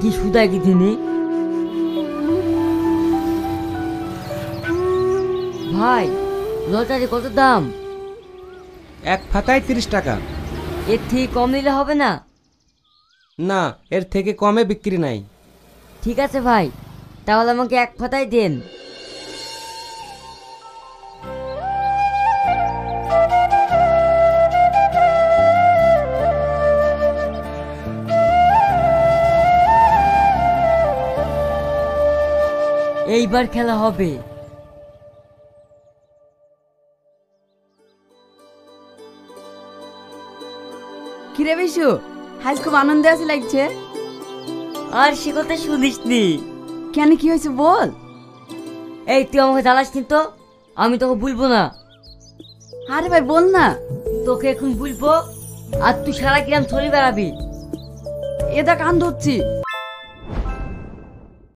কি সুদা কি তিনি? ভাই লটারি কত দাম? এক ফাতায় 30 টাকা। এর থেকে কম নিলে হবে না? না, এর থেকে কমে বিক্রি নাই। ঠিক আছে ভাই, তাহলে আমাকে এক ফাতাই দেন। এইবার খেলা হবে। কিরে বিশু, আজ খুব আনন্দ আছে লাগছে। আর সে কথা শুনিস নি। কেন, কি হয়েছে বল। এই তুই আমাকে জ্বালাস নি তো, আমি তোকে বলবো না। আরে ভাই বল না। তোকে এখন বলবো আর তুই সারা গ্রাম চলে বেড়াবি। এটা কান ধরছি।